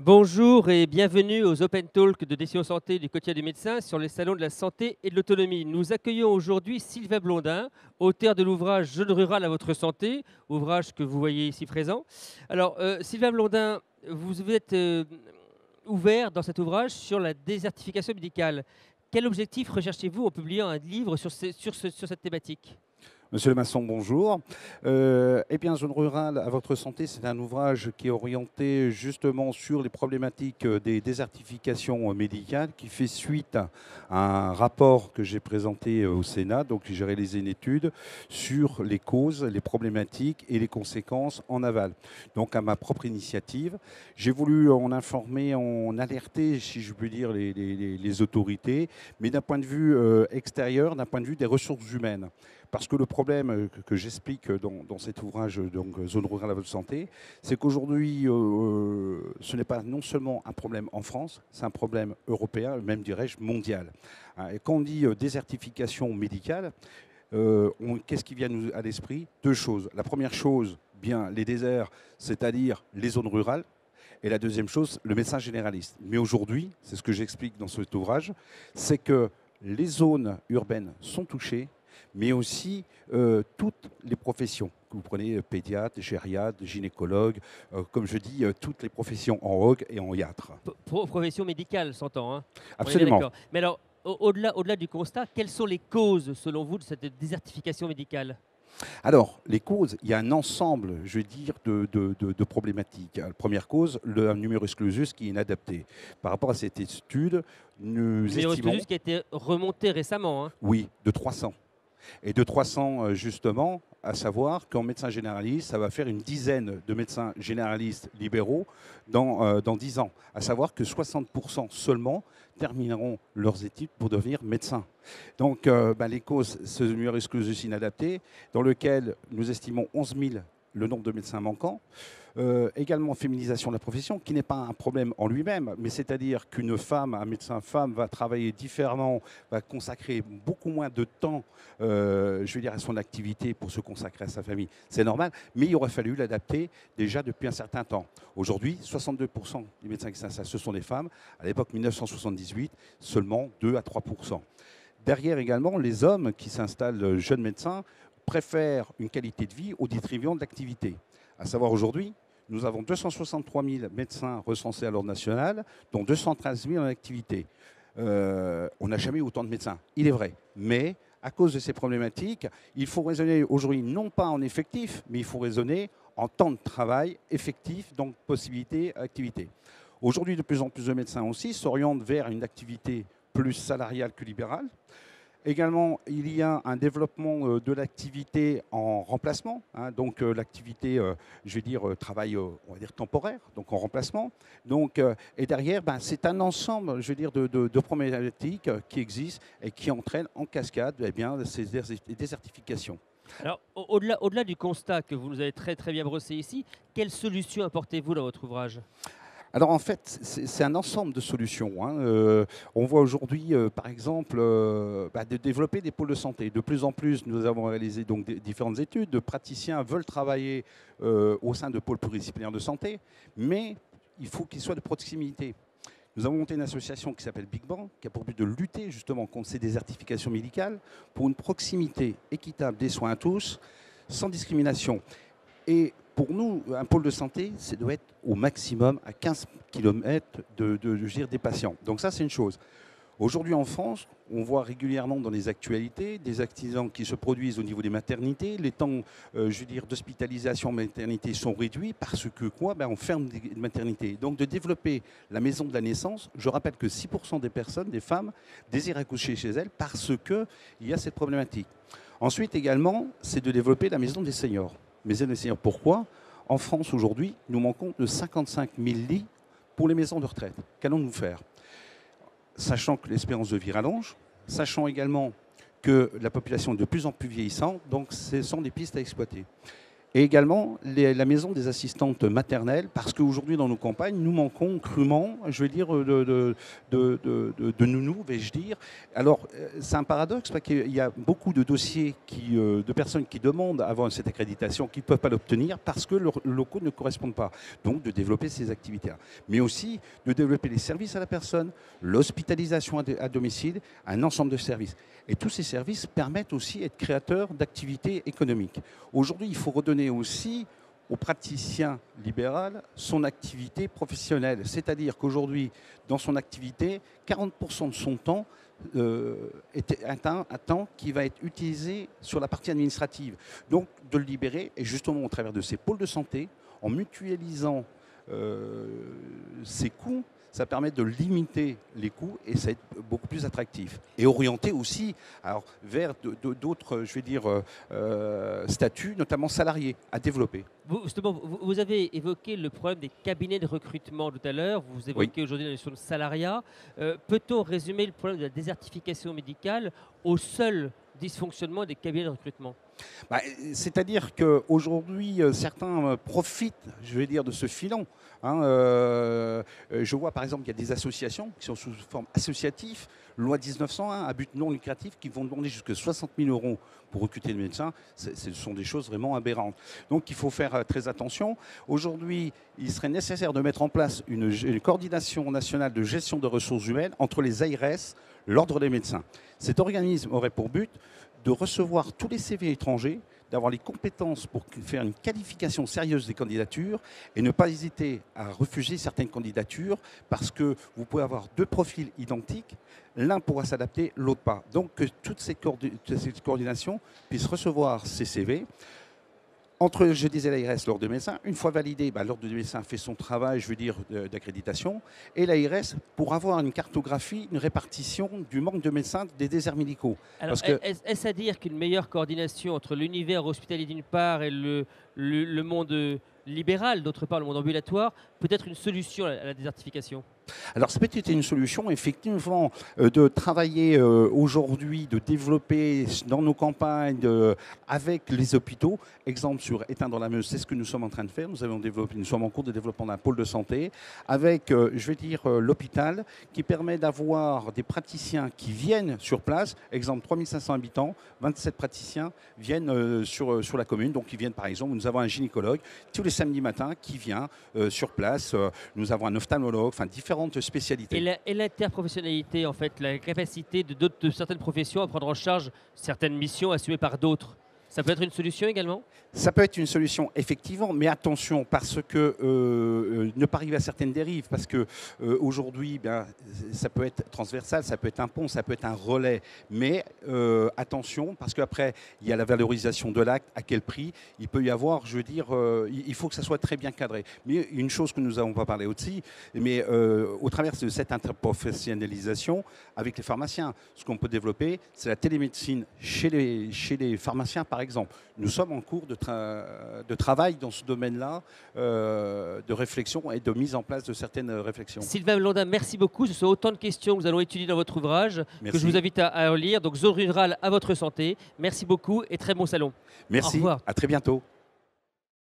Bonjour et bienvenue aux Open Talk de Décision Santé du quotidien du médecin sur les salons de la santé et de l'autonomie. Nous accueillons aujourd'hui Sylvain Blondin, auteur de l'ouvrage Jeune rural à votre santé, ouvrage que vous voyez ici présent. Alors, Sylvain Blondin, vous êtes ouvert dans cet ouvrage sur la désertification médicale. Quel objectif recherchez-vous en publiant un livre sur cette thématique ? Monsieur Le Masson, bonjour. Eh bien, Zone rurale à votre santé, c'est un ouvrage qui est orienté justement sur les problématiques des désertifications médicales, qui fait suite à un rapport que j'ai présenté au Sénat. Donc, j'ai réalisé une étude sur les causes, les problématiques et les conséquences en aval. Donc, à ma propre initiative, j'ai voulu en informer, en alerter, si je puis dire, les autorités, mais d'un point de vue extérieur, d'un point de vue des ressources humaines. Parce que le problème que j'explique dans cet ouvrage, donc Zone rurale à votre santé, c'est qu'aujourd'hui, ce n'est pas non seulement un problème en France, c'est un problème européen, même dirais-je mondial. Et quand on dit désertification médicale, qu'est-ce qui vient nous à l'esprit? Deux choses. La première chose, bien les déserts, c'est-à-dire les zones rurales. Et la deuxième chose, le médecin généraliste. Mais aujourd'hui, c'est ce que j'explique dans cet ouvrage, c'est que les zones urbaines sont touchées, mais aussi toutes les professions. Vous prenez pédiatre, gériatre, gynécologue, comme je dis, toutes les professions en vogue et en iâtre. Profession médicale, s'entend, hein. Absolument. Mais alors, au-delà du constat, quelles sont les causes, selon vous, de cette désertification médicale ? Alors, les causes, il y a un ensemble, je veux dire, de problématiques. La première cause, le numerus clausus qui est inadapté. Par rapport à cette étude, nous Numerus estimons... clausus qui a été remonté récemment, hein. Oui, de 300. Et de 300, justement, à savoir qu'en médecin généraliste, ça va faire une dizaine de médecins généralistes libéraux dans 10 ans. À savoir que 60% seulement termineront leurs études pour devenir médecins. Donc, les causes, ce numerus clausus inadapté, dans lequel nous estimons 11 000 le nombre de médecins manquants. Également féminisation de la profession, qui n'est pas un problème en lui-même, mais c'est-à-dire qu'une femme, un médecin femme, va travailler différemment, va consacrer beaucoup moins de temps, je veux dire, à son activité pour se consacrer à sa famille. C'est normal, mais il aurait fallu l'adapter déjà depuis un certain temps. Aujourd'hui, 62% des médecins qui s'installent, ce sont des femmes. À l'époque 1978, seulement 2 à 3%. Derrière également, les hommes qui s'installent jeunes médecins préfèrent une qualité de vie au détriment de l'activité. À savoir aujourd'hui, nous avons 263 000 médecins recensés à l'ordre national, dont 213 000 en activité. On n'a jamais eu autant de médecins, il est vrai. Mais à cause de ces problématiques, il faut raisonner aujourd'hui non pas en effectif, mais il faut raisonner en temps de travail effectif, donc possibilité, activité. Aujourd'hui, de plus en plus de médecins aussi s'orientent vers une activité plus salariale que libérale. Également, il y a un développement de l'activité en remplacement, hein, donc l'activité, je vais dire, travail, on va dire, temporaire, donc en remplacement. Donc, et derrière, c'est un ensemble, je veux dire, de problématiques qui existent et qui entraînent en cascade ces désertifications. Alors, au-delà du constat que vous nous avez très, très bien brossé ici, quelles solutions apportez-vous dans votre ouvrage ? Alors en fait, c'est un ensemble de solutions, hein. On voit aujourd'hui, par exemple, de développer des pôles de santé. De plus en plus, nous avons réalisé donc différentes études. De praticiens veulent travailler au sein de pôles pluridisciplinaires de santé, mais il faut qu'ils soient de proximité. Nous avons monté une association qui s'appelle Big Bang, qui a pour but de lutter justement contre ces désertifications médicales pour une proximité équitable des soins à tous, sans discrimination. Et pour nous, un pôle de santé, ça doit être au maximum à 15 km des patients. Donc ça, c'est une chose. Aujourd'hui en France, on voit régulièrement dans les actualités des accidents qui se produisent au niveau des maternités. Les temps, d'hospitalisation en maternité sont réduits parce que on ferme des maternités. Donc de développer la maison de la naissance, je rappelle que 6% des personnes, des femmes, désirent accoucher chez elles parce qu'il y a cette problématique. Ensuite également, c'est de développer la maison des seniors. Maison des seniors, pourquoi ? En France aujourd'hui, nous manquons de 55 000 lits pour les maisons de retraite. Qu'allons-nous faire ? Sachant que l'espérance de vie rallonge, sachant également que la population est de plus en plus vieillissante, donc ce sont des pistes à exploiter. Et également la maison des assistantes maternelles, parce qu'aujourd'hui dans nos campagnes, nous manquons crûment, je vais dire, de nounous, vais-je dire. Alors, c'est un paradoxe, parce qu'il y a beaucoup de dossiers de personnes qui demandent à avoir cette accréditation, qui ne peuvent pas l'obtenir parce que leurs locaux ne correspondent pas. Donc, de développer ces activités-là. Mais aussi de développer les services à la personne, l'hospitalisation à domicile, un ensemble de services. Et tous ces services permettent aussi d'être créateurs d'activités économiques. Aujourd'hui, il faut redonner aussi au praticien libéral son activité professionnelle. C'est-à-dire qu'aujourd'hui, dans son activité, 40% de son temps est un temps qui va être utilisé sur la partie administrative. Donc, de le libérer, et justement au travers de ces pôles de santé, en mutualisant ses coûts, ça permet de limiter les coûts et ça va être beaucoup plus attractif. Et orienter aussi vers d'autres, je vais dire, statuts, notamment salariés, à développer. Justement, vous avez évoqué le problème des cabinets de recrutement tout à l'heure. Vous évoquez aujourd'hui la notion de salariat. Peut-on résumer le problème de la désertification médicale au seul dysfonctionnement des cabinets de recrutement? C'est-à-dire qu'aujourd'hui, certains profitent, je vais dire, de ce filon. Je vois par exemple qu'il y a des associations qui sont sous forme associative, loi 1901, à but non lucratif, qui vont demander jusqu'à 60 000 € pour recruter des médecins. Ce sont des choses vraiment aberrantes. Donc il faut faire très attention. Aujourd'hui, il serait nécessaire de mettre en place une coordination nationale de gestion de ressources humaines entre les ARS, l'Ordre des médecins. Cet organisme aurait pour but de recevoir tous les CV étrangers, d'avoir les compétences pour faire une qualification sérieuse des candidatures et ne pas hésiter à refuser certaines candidatures parce que vous pouvez avoir deux profils identiques, l'un pourra s'adapter, l'autre pas. Donc que toute cette coordination puisse recevoir ces CV. Entre, je disais, l'ARS, l'Ordre des médecins, une fois validé, l'Ordre des médecins fait son travail, je veux dire, d'accréditation, et l'ARS pour avoir une cartographie, une répartition du manque de médecins des déserts médicaux. Alors, est-ce à dire qu'une meilleure coordination entre l'univers hospitalier d'une part et le monde libéral, d'autre part, le monde ambulatoire, peut être une solution à la désertification? Alors, ça peut être une solution, effectivement, de travailler aujourd'hui, de développer dans nos campagnes avec les hôpitaux. Exemple sur Étain dans la Meuse, c'est ce que nous sommes en train de faire. Nous sommes en cours de développement d'un pôle de santé avec, je vais dire, l'hôpital qui permet d'avoir des praticiens qui viennent sur place. Exemple, 3500 habitants, 27 praticiens viennent sur la commune. Donc, ils viennent, par exemple, nous avons un gynécologue tous les samedis matins qui vient sur place. Nous avons un ophtalmologue, enfin, différentes spécialités. Et l'interprofessionnalité, en fait, la capacité de certaines professions à prendre en charge certaines missions assumées par d'autres, ça peut être une solution également? Ça peut être une solution, effectivement, mais attention, parce que ne pas arriver à certaines dérives, parce que aujourd'hui, ça peut être transversal, ça peut être un pont, ça peut être un relais, mais attention, parce qu'après, il y a la valorisation de l'acte, à quel prix, il peut y avoir, je veux dire, il faut que ça soit très bien cadré. Mais une chose que nous n'avons pas parlé aussi, mais au travers de cette interprofessionnalisation avec les pharmaciens, ce qu'on peut développer, c'est la télémédecine chez les pharmaciens, par exemple. Nous sommes en cours de travail dans ce domaine-là, de réflexion et de mise en place de certaines réflexions. Sylvain Blondin, merci beaucoup. Ce sont autant de questions que nous allons étudier dans votre ouvrage, que je vous invite à lire. Donc, Zone rurale à votre santé. Merci beaucoup et très bon salon. Merci, au revoir. À très bientôt.